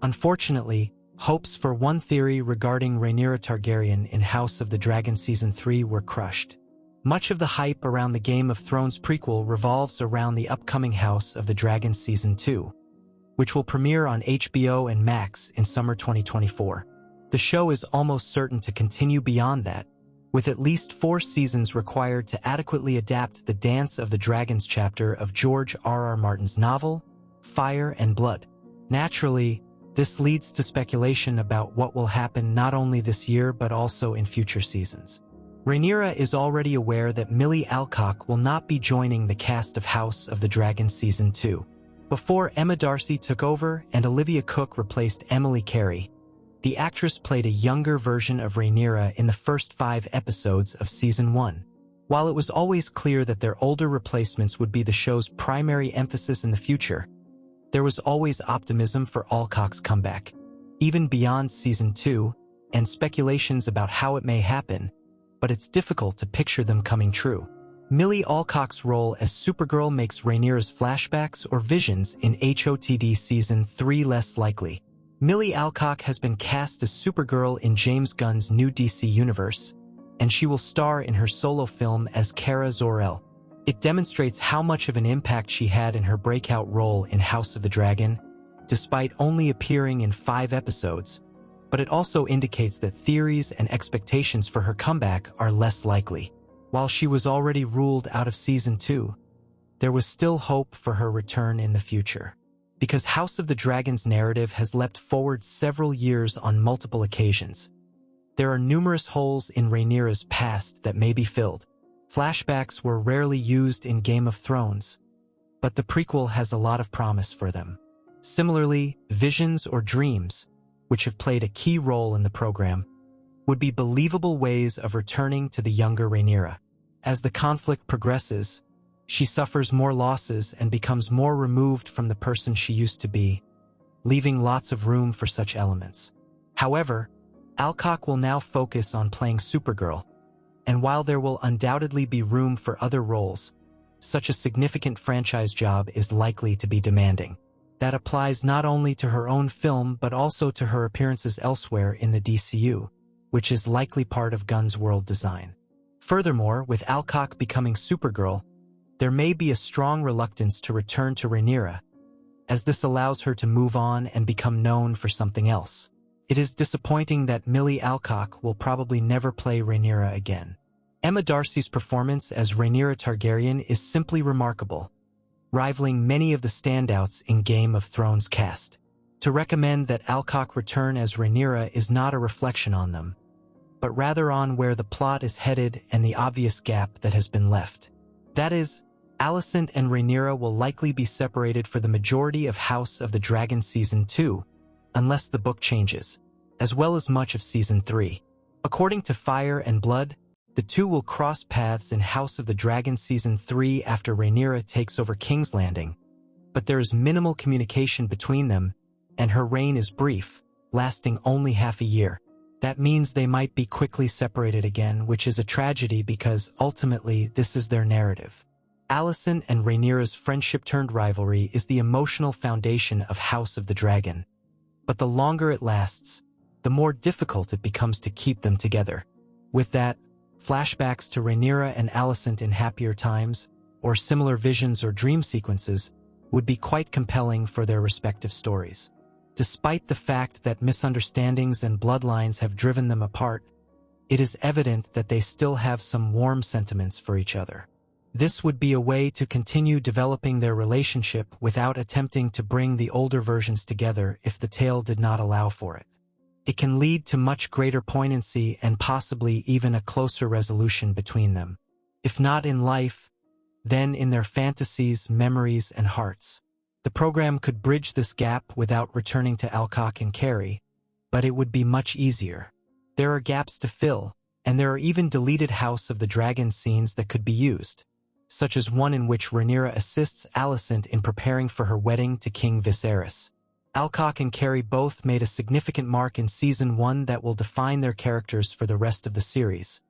Unfortunately, hopes for one theory regarding Rhaenyra Targaryen in House of the Dragon Season 3 were crushed. Much of the hype around the Game of Thrones prequel revolves around the upcoming House of the Dragon Season 2, which will premiere on HBO and Max in summer 2024. The show is almost certain to continue beyond that, with at least 4 seasons required to adequately adapt the Dance of the Dragons chapter of George R.R. Martin's novel, Fire and Blood. Naturally, this leads to speculation about what will happen not only this year but also in future seasons. Rhaenyra is already aware that Milly Alcock will not be joining the cast of House of the Dragon Season 2. Before Emma Darcy took over and Olivia Cooke replaced Emily Carey, the actress played a younger version of Rhaenyra in the first 5 episodes of Season 1. While it was always clear that their older replacements would be the show's primary emphasis in the future, there was always optimism for Alcock's comeback. Even beyond Season 2, and speculations about how it may happen, but it's difficult to picture them coming true. Milly Alcock's role as Supergirl makes Rhaenyra's flashbacks or visions in HOTD Season 3 less likely. Milly Alcock has been cast as Supergirl in James Gunn's new DC universe, and she will star in her solo film as Kara Zor-El. It demonstrates how much of an impact she had in her breakout role in House of the Dragon, despite only appearing in 5 episodes, but it also indicates that theories and expectations for her comeback are less likely. While she was already ruled out of Season 2, there was still hope for her return in the future. Because House of the Dragon's narrative has leapt forward several years on multiple occasions, there are numerous holes in Rhaenyra's past that may be filled. Flashbacks were rarely used in Game of Thrones, but the prequel has a lot of promise for them. Similarly, visions or dreams, which have played a key role in the program, would be believable ways of returning to the younger Rhaenyra. As the conflict progresses, she suffers more losses and becomes more removed from the person she used to be, leaving lots of room for such elements. However, Alcock will now focus on playing Supergirl, and while there will undoubtedly be room for other roles, such a significant franchise job is likely to be demanding. That applies not only to her own film but also to her appearances elsewhere in the DCU, which is likely part of Gunn's world design. Furthermore, with Alcock becoming Supergirl, there may be a strong reluctance to return to Rhaenyra, as this allows her to move on and become known for something else. It is disappointing that Milly Alcock will probably never play Rhaenyra again. Emma Darcy's performance as Rhaenyra Targaryen is simply remarkable, rivaling many of the standouts in Game of Thrones cast. To recommend that Alcock return as Rhaenyra is not a reflection on them, but rather on where the plot is headed and the obvious gap that has been left. That is, Alicent and Rhaenyra will likely be separated for the majority of House of the Dragon Season 2, unless the book changes, as well as much of Season 3. According to Fire and Blood, the two will cross paths in House of the Dragon Season 3 after Rhaenyra takes over King's Landing, but there is minimal communication between them, and her reign is brief, lasting only half a year. That means they might be quickly separated again, which is a tragedy because ultimately this is their narrative. Alicent and Rhaenyra's friendship-turned-rivalry is the emotional foundation of House of the Dragon, but the longer it lasts, the more difficult it becomes to keep them together. With that, flashbacks to Rhaenyra and Alicent in happier times, or similar visions or dream sequences, would be quite compelling for their respective stories. Despite the fact that misunderstandings and bloodlines have driven them apart, it is evident that they still have some warm sentiments for each other. This would be a way to continue developing their relationship without attempting to bring the older versions together if the tale did not allow for it. It can lead to much greater poignancy and possibly even a closer resolution between them. If not in life, then in their fantasies, memories, and hearts. The program could bridge this gap without returning to Alcock and Carey, but it would be much easier. There are gaps to fill, and there are even deleted House of the Dragon scenes that could be used, such as one in which Rhaenyra assists Alicent in preparing for her wedding to King Viserys. Alcock and Carey both made a significant mark in Season 1 that will define their characters for the rest of the series,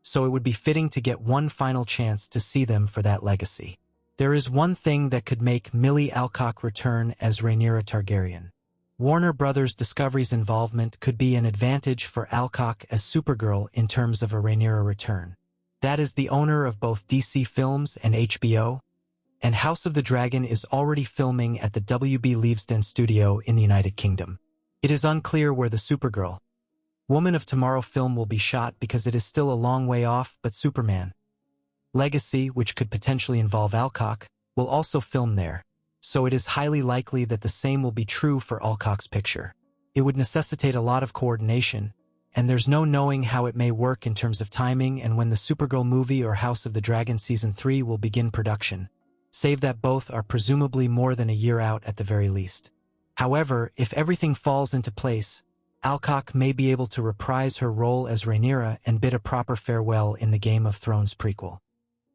so it would be fitting to get one final chance to see them for that legacy. There is one thing that could make Milly Alcock return as Rhaenyra Targaryen. Warner Brothers Discovery's involvement could be an advantage for Alcock as Supergirl in terms of a Rhaenyra return. That is the owner of both DC Films and HBO, and House of the Dragon is already filming at the WB Leavesden studio in the United Kingdom. It is unclear where the Supergirl, Woman of Tomorrow film will be shot because it is still a long way off, but Superman Legacy, which could potentially involve Alcock, will also film there, so it is highly likely that the same will be true for Alcock's picture. It would necessitate a lot of coordination, and there's no knowing how it may work in terms of timing and when the Supergirl movie or House of the Dragon Season 3 will begin production, save that both are presumably more than a year out at the very least. However, if everything falls into place, Alcock may be able to reprise her role as Rhaenyra and bid a proper farewell in the Game of Thrones prequel.